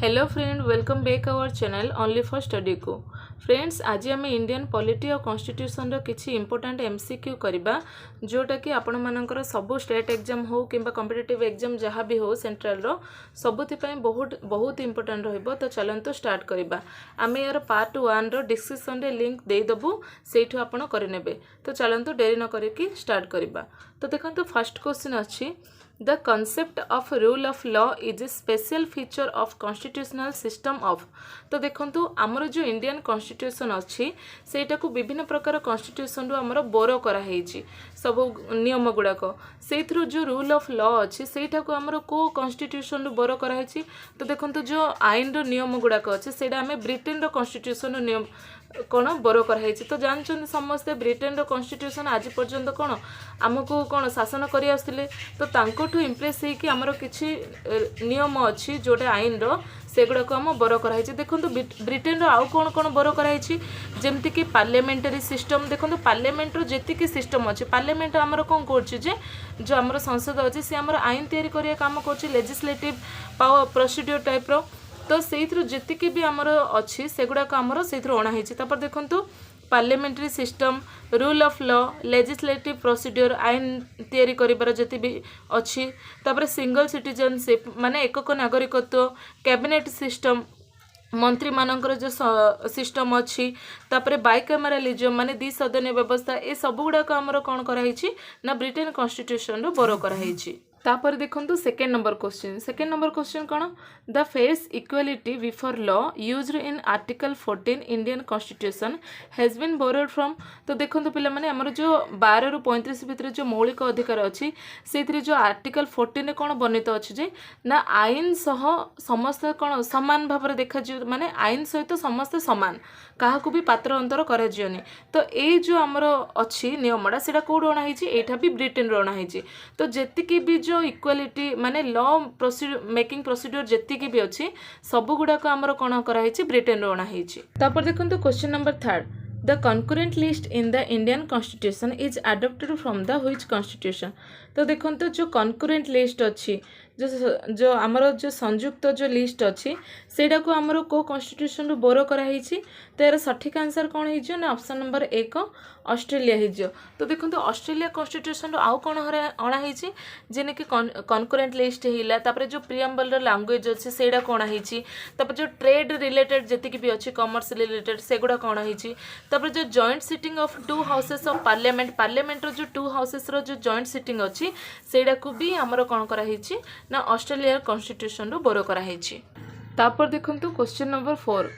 Hello friend, welcome back our channel only for study को। Friends, आज आम Indian polity और कॉन्स्टिट्यूशन किसी इंपोर्टेंट एमसीक्यू करबा जोटा कि आपण मानकर सब स्टेट एग्जाम हो कि कॉम्पिटिटिव एग्जाम जहाँ भी हो सेंट्रल रो सबुथिपाई बहुत बहुत इंपोर्टेंट रहिबो। तो चलंतु स्टार्ट करबा। आम यार पार्ट 1 रो डिस्क्रिप्शन रे लिंक दे दबु, सेठु आपण करिनेबे। तो चलंतु डेरी न करिकी स्टार्ट करबा। तो देखंतु फर्स्ट क्वेश्चन अछि, The concept of rule of law is a special feature of constitutional system of। तो देखंतु आमर जो इंडियन कॉन्स्टिट्यूशन अच्छी सेटा को विभिन्न प्रकार कॉन्स्टिट्यूशन रो आमर बोरो करा हेची सब नियम गुड़ाक से जो रूल ऑफ लॉ अच्छी सेटा को आमर को कॉन्स्टिट्यूशन रो बोरो करा हेची। तो देखंतु जो आईन रो नियम गुड़ाक अच्छे सेटा आम ब्रिटेन रो कॉन्स्टिट्यूशन रो नियम कौन बोरो कराई। तो जानते समस्ते ब्रिटेन रो कॉन्स्टिट्यूशन आज पर्यंत कौन आमको कौन शासन कर आसते। तो तांकोठू इम्प्रेस होइकि आमर किछि नियम अच्छी जोटा आईन रो सेगुड़ाक आम बोरो कराई। देखो ब्रिटेन रो आउ कौन कौन बोरो कराई, जमती कि पार्लियामेंटरी सिस्टम। देखो पार्लियामेंट रो जेतिकी सिस्टम अच्छी पार्लियामेंट आमर कौन करछि जे जो आमर संसद अच्छी सी आमर आईन तैयारी करिया काम करछि लेजिस्लेटिव पावर प्रोसीड्यूर टाइप रो। तो से जीतिकी भी आमर अच्छी सेगुड़ाक आमर से अणाई। तापर देखंतु parliamentary system, rule of law, legislative procedure आईन तैयारी करिबार जति भी अच्छी। तापर सिंगल सिटीजनशिप माने एकक नागरिकत्व, कैबिनेट सिस्टम मंत्री मानकर जो सिस्टम अच्छी। तापर बाइकैमरालिज्म माने द्वि सदन व्यवस्था, ये सब गुड़ाक आमर कौन कराई ना ब्रिटेन कॉन्स्टिट्यूशन रो बोरो कराई। तापर देखंतु सेकेंड नंबर क्वेश्चन कौन, the face equality before law used in article 14 Indian constitution has been borrowed from. तो देखंतु पिला माने हमर जो 12 रु 35 भितर जो मौलिक अधिकार अच्छी से जो आर्टिकल 14 रे कौन बर्णित अच्छी जे ना आईन सह समस्त कौन समान भाव में देखा माने आईन सहित समस्त समान क्या भी पात्र अंतर कर। तो ये जो आमर अच्छी नियमटा से कौट अणाई, यहाँ भी ब्रिटेन रो अणाई। तो जीक भी जो इक्वालिटी माने लॉ मेकिंग प्रोसीड्यूर जीक भी अच्छी सब गुड़ाक आमर कौन कराई ब्रिटेन रो अणाई। तापर देखो question number 3, The concurrent list in the Indian Constitution is adopted from the which constitution। तो देखो जो concurrent list अच्छी जो आमर जो संयुक्त जो लिस्ट अच्छी सेटा को आमर को कॉन्स्टिट्यूशन रो बोरो कराई। तो यार सठिक आंसर कौन हो ना ऑप्शन नंबर 1 ऑस्ट्रेलिया हो। तो देखो ऑस्ट्रेलिया कॉन्स्टिट्यूशन रो आउ कौन अणाई जेने कि कनकरेंट लिस्ट है। तापर जो प्रियम्बल रो लैंग्वेज अच्छी सेटा कौन है। तापर जो ट्रेड रिलेटेड जी भी अच्छी कॉमर्स रिलेटेड सेगुड़ा कौन है। तापर जो joint sitting of 2 houses of parliament रो जो 2 हाउसेस रो जो जॉइंट सिटिंग अच्छी सेटा को भी आमर कौन कराई ना ऑस्ट्रेलिया कॉन्स्टिट्यूशन रो बोरो कराई। तापर देखंतु क्वेश्चन नंबर 4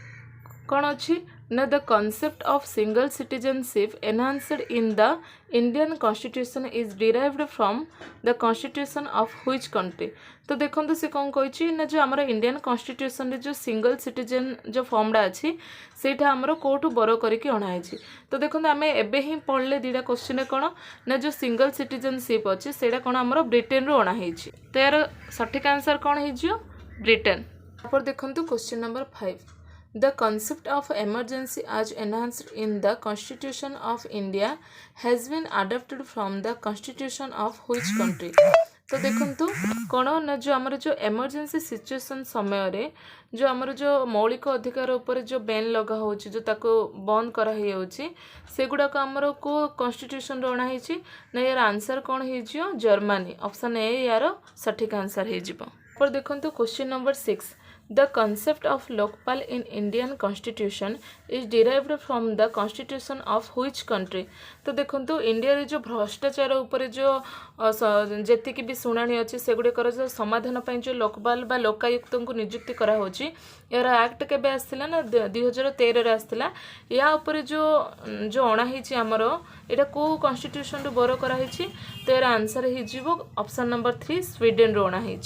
कौन अच्छी ना the concept of single citizenship enhanced in the Indian constitution is derived from the constitution of which country. तो देखो से कौन कही ना जो आमर इंडियन कॉन्स्टिट्यूशन रे जो सिंगल सिटीजन जो फॉर्मटा अच्छी सेटा आमर कोठू बोरो करके अणाई। तो देखो आम एबे ही पढ़ले दीटा क्वेश्चन कौन ना जो सिंगल सिटीजनशिप अच्छी सेटा कौन आमर ब्रिटेन रो अणाई। तो यार सठिक आंसर कौन हो ब्रिटेन। तापर देखंतु question number 5, The concept of emergency as enhanced in the Constitution of India has been adopted from the Constitution of which country। तो देखंतु कौन ना जो आमर जो एमरजेंसी सिचुएशन समय रे जो आमर जो मौलिक अधिकार उपर जो बैन लगा हो जो ताको बंद करा ही होची सेगुड़ा को आमर को कॉन्स्टिट्यूशन रो अणाई ना यार आंसर कौन हो जर्मनी। ऑप्शन ए यार सठिक आंसर हो। पर देखंतु question number 6, The concept of Lokpal in Indian Constitution is derived from the Constitution of which country। तो देखो इंडिया रे जो भ्रष्टाचार ऊपर जो जेतिकी भी शुणाणी अच्छी सेगुड़िकर जो समाधान पाई जो लोकपाल बा लोकायुक्त को नियुक्ति करा होची यार एक्ट केबे आसला ना 2013 रे आसला। या ऊपर जो अणाई आमर एटा को कॉन्स्टिट्यूशन रो बोरो करा हिची। तो यार आंसर हो ऑप्शन नंबर 3 स्वीडन रो अणाई।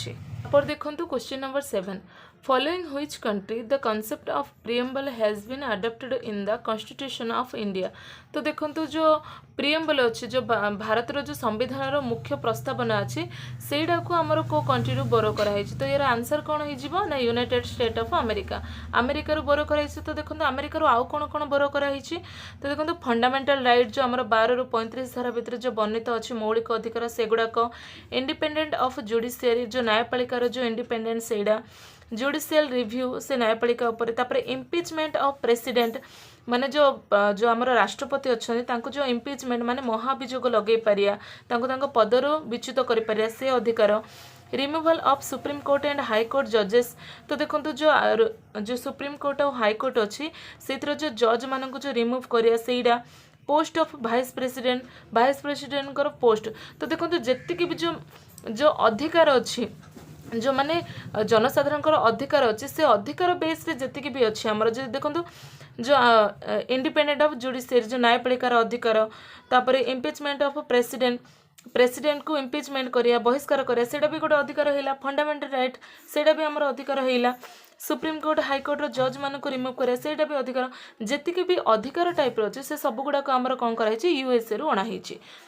पर देखो question number 7, Following which country the concept of preamble has been adopted in the Constitution of India। तो देखंतु जो प्रियम्बल अच्छी जो भारत रो जो संविधान रो मुख्य प्रस्तावना अच्छी सेटा को आमर को कंट्री रो बोरो कराई। तो यार आंसर कौन हो ना United State of America. America रो बोरो कराई। तो देखो अमेरिका रो आउ कौन कौन बोरो कराई। तो देखो फंडामेंटल राइट जो आमर 12 रु 35 धारा भितर जो वर्णित अच्छी मौलिक अधिकार सेगुड़ाक, इंडिपेंडेंट ऑफ जुडिशियरी जो न्यायपालिका जो इंडिपेंडेंट सेटा, जुडिशियल रिव्यू से न्यायपालिका उपर, तापर इम्पिचमेंट ऑफ प्रेसिडेंट माने जो जो आमर राष्ट्रपति अच्छा तांको जो इम्पिचमेंट माने महाभियोग लगे पारिया तांको पदर विच्युत कर पारिया से अधिकार। Removal of supreme court and high court जजेस, तो देखो जो सुप्रीम कोर्ट और हाई कोर्ट अच्छी से जो जज मान जो रिमूव करिया सेटा। पोस्ट ऑफ वाइस प्रेसिडेंट को पोस्ट, तो देखो जी भी जो अधिकार अच्छी जो माने जनसाधारण अधिकार अच्छी से अधिकार बेस रे जी भी अच्छी आमर जो देखो जो इंडिपेंडेंट ऑफ जुडिशियरी जो न्यायपालिकार अधिकार, तापर इम्पिचमेंट ऑफ प्रेसिडेंट को इम्पिचमेंट करिया बहिष्कार करिया सेटा भी गोटे अधिकार है। फंडामेंटल राइट सेटा भी आमर अधिकार है। सुप्रीम कोर्ट हाई कोर्ट जज मान को रिमूव करिया सेटा भी अधिकार, जी भी अधिकार टाइप अच्छे से सब गुड़ाक आमर कौन कराई यूएसए रु अणाई।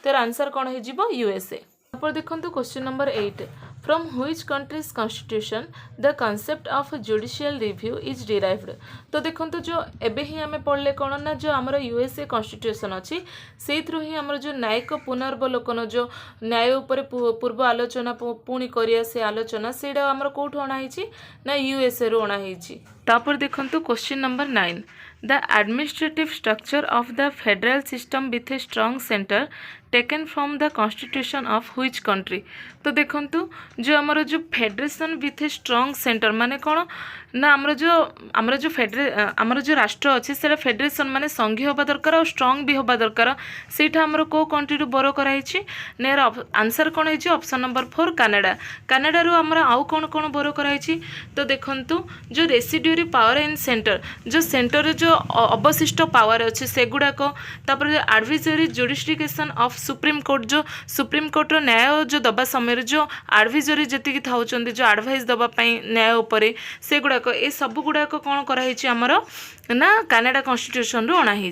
तो आंसर कौन हो यूएसए। पर देखो question number 8, from which countries constitution the concept of judicial review is derived. तो देखो जो एबे ही आम पढ़ले कौन ना जो आमर यूएसए कॉन्स्टिट्यूशन अच्छी से ही आमर जो न्यायिक पुनर्वलोकन जो न्याय उपर पूर्व आलोचना पुणी करिया से आलोचना सेटा आमर कौटू अणाई ना यूएसए रु अणाई। तापर देखो question number 9, the administrative structure of the federal system with a strong centre taken from the constitution of which country. तो देखो जो आमर जो federation with a strong centre माने कौन ना आमर जो आमर जो राष्ट्र अच्छे से फेडरेशन माने संघीय होबा दरकार और स्ट्रॉन्ग भी होबा दरकार सेटा आमर को कंट्री रु बोरो कराई। नेर आंसर कौन है ऑप्शन नंबर 4 कनाडा। कनाडा रु आमर आउ कौन कौन बोरो कराई। तो देखंतु जो रेसिड्यूरी पावर इन सेंटर जो सेंटर जो अवशिष्ट पावर अच्छे से गुड़ाक, तापर एडवाइजरी जुडिस्टिकेशन ऑफ सुप्रीम कोर्ट जो सुप्रीम कोर्ट न्याय जो दबा समय जो एडवाइजरी जी था जो एडवाइस दवापाई न्याय उपरे से गुड़ाक ए सब गुड़ाक कौन कराई आमर ना कनाडा कॉन्स्टिट्यूशन रु अणाई।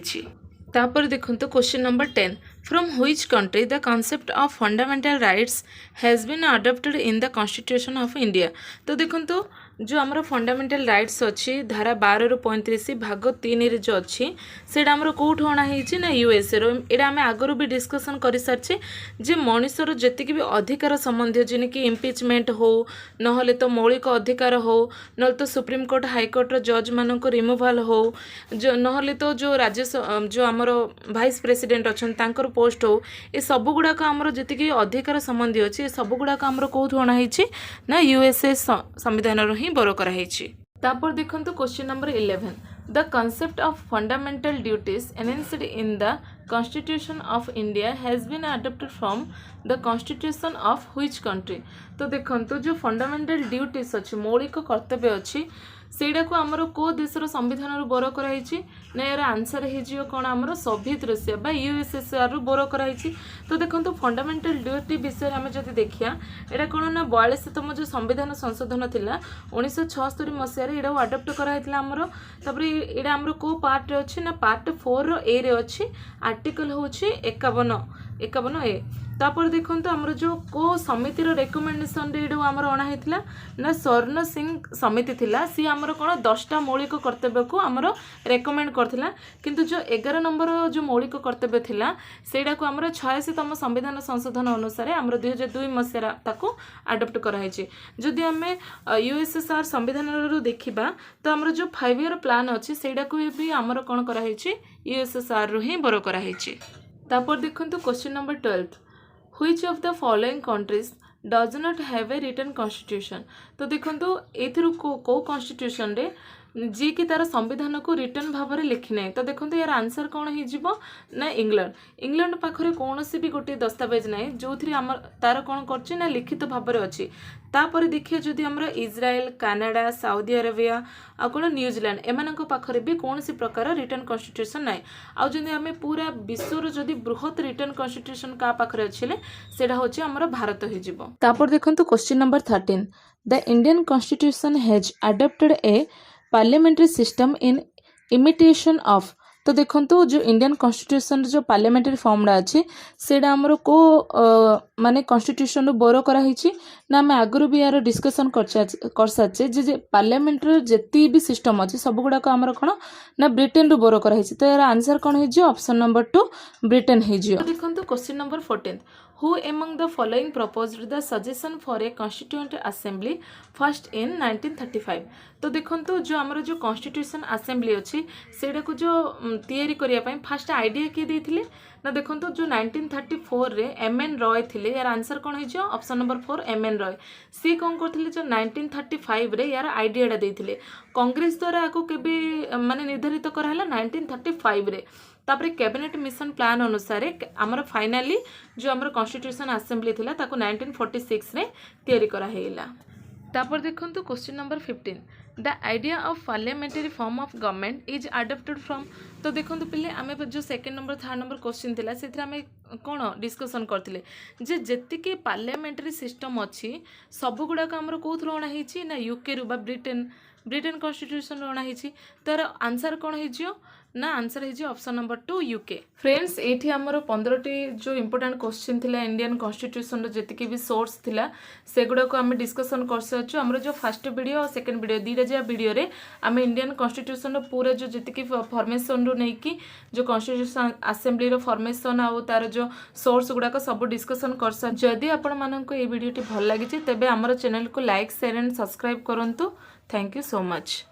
तापर देखो question number 10, from which country the concept of fundamental rights has been adopted in the constitution of India. तो देखो जो आमर फंडामेंटल राइट्स अच्छी धारा 12 रु 35 भाग 3 रे जो अच्छी सेटा आमर कौटू अणाई ना यूएसए रो। एटा आम आगु भी डिस्कसन कर सारी जे मनुष्यर जी भी अधिकार संबंधी जिनकि इम्पिचमेंट हो नहले तो मौलिक अधिकार हो ना तो सुप्रीम कोर्ट हाईकोर्ट जज मान को रिमूवाल हो जो नहले तो जो राज्य जो आमर वाइस प्रेसिडेंट अच्छा पोस्ट हो ए सब गुड़ाक आमर जी अधिकार संबंधी अच्छी सब गुड़ाक आमर कौटू अणाई ना यूएसए संविधान रो बोरो कराई। तापर देखंतु question number 11, the concept of fundamental duties enhanced in the constitution of India has been adopted from the constitution of which country. तो देखंतु जो फंडामेंटल ड्यूटीज अच्छी मौलिक कर्तव्य अच्छी सेटा को आमर को देशर संविधान रु बोरो कराई ना यार आंसर हो कौन आमर सोवियत रशिया बा यूएसएसआर रु बोरो कराई। तो देखो फंडामेंटल ड्यूटी विषय आम जब देखिया एटा कौन ना 42तम जो संविधान संशोधन थिला 1976 मसीह एटा अडप्ट कराई आमर। तापर एटा आमर को पार्ट अच्छी ना पार्ट 4 ए रे अच्छी आर्टिकल हूँ 51 ए। तापर देखो आमर जो को समितिर रेकमेंडेसन रे आमर अणाई ना स्वर्ण सिंह समिति थिला सी आमर कौन 10टा मौलिक कर्तव्य को आमर रेकमेंड करथिला किंतु जो 11 नंबर जो मौलिक कर्तव्य थिला सेटा को आमर 86तम संविधान संशोधन अनुसार आमर 2002 मसीहा ताको अडप्ट कराई। जदि आम यूएसएसआर संविधान रु देखिबा तो आमर जो 5 ईयर प्लान अच्छी सेटा को भी आमर कौन कराई यूएसएसआर रु ही बोरो कराई। तापर देखंतु question number 12, which of the following countries does not have a written constitution. तो देखो एथिरु को कॉन्स्टिट्यूशन रे जी कि तार संविधान को रिटर्न भाव में लिखी ना। तो देखो यार आंसर कौन हो ना इंग्लैंड पाखरे कौन सी भी गोटे दस्तावेज ना जो आम तार कौन कर लिखित भाव में अच्छी। तापर देखिए जदि आमर इज्राएल कनाडा साउदी अरेबिया आ कौन न्यूजीलैंड एमान पाखरे भी कौन सी प्रकार रिटर्न कॉन्स्टिट्यूशन ना। आउ जदि आम पूरा विश्वर जदि बृहत रिटर्न कॉन्स्टिट्यूशन का पाखरे अच्छे सेटा होची आमर भारत हो। तापर देखंतु question number 13, the Indian constitution has adopted A parliamentary system in imitation of. तो देखो जो इंडियन कॉन्स्टिट्यूशन जो पार्लियामेंट्री फॉर्मटा अच्छी सेटा आमर को माने कॉन्स्टिट्यूशन बोरो कराई ना आम आगुरी भी यार डिस्कसन कर साचे जे पार्लियामेंट जी भी सिस्टम अच्छी सब गुड़ाक आमर कौन ना ब्रिटेन रु बोरो कराई तो यार आंसर कौन हो ऑप्शन नंबर 2 ब्रिटेन हो। देखो question number 14 who among the following proposed the suggestion for a constituent assembly first in 1935। तो देखो जो आमर जो कॉन्स्टिट्यूशन असेंबली अच्छी सेटा को जो तैयारी करने फास्ट आइडिया किए देते ना देखो जो 1934 रे एम.एन. रॉय थे यार आंसर कौन हो ऑप्शन नंबर 4 एम.एन. रॉय। सी कौन करते जो 1935 रे यार आइडियाटा देते कांग्रेस द्वारा आपको केबे माने निर्धारित कराला 1935 रे तापर कैबिनेट मिशन प्लान अनुसार आमर फाइनाली जो आमर कॉन्स्टिट्यूशन असेंबली थिला ताको 1946 रे तैयारी करा हेला। तापर देखंतु question number 15 the idea of parliamentary form of government is adopted from. तो देखंतु पिले आमे जो second number third number question थिला सेथरा आमे कोन डिस्कशन करथिले जे जेतिके पार्लियामेंटरी सिस्टम अछि सब गुडा का हमर कोथ रोणा हिची ना यूके रु बा ब्रिटेन कॉन्स्टिट्यूशन रोणा हिची तर आंसर कोन हिजियो ना आंसर है ऑप्शन नंबर 2 यूके। फ्रेंड्स ये आमर 15टी जो इंपोर्टेंट क्वेश्चन थिला इंडियन कॉन्स्टिट्यूशन जी भी सोर्स थिला सेगुड़ा को आम डिस्कसन कर आमर जो फर्स्ट वीडियो और सेकंड वीडियो दीटा जा वीडियो रे आम इंडियन कॉन्स्टिट्यूशन पूरा जो जी फॉर्मेशन रू नहीं कि जो कॉन्स्टिट्यूशन असेंबली फॉर्मेशन आउ तार जो सोर्स गुड़ाक सब डिस्कसन कर जदि आपण मानक ये वीडियोटी भल लगी तेबे आमर चैनल को लाइक शेयर एंड सब्सक्राइब करंतु। Thank you so much.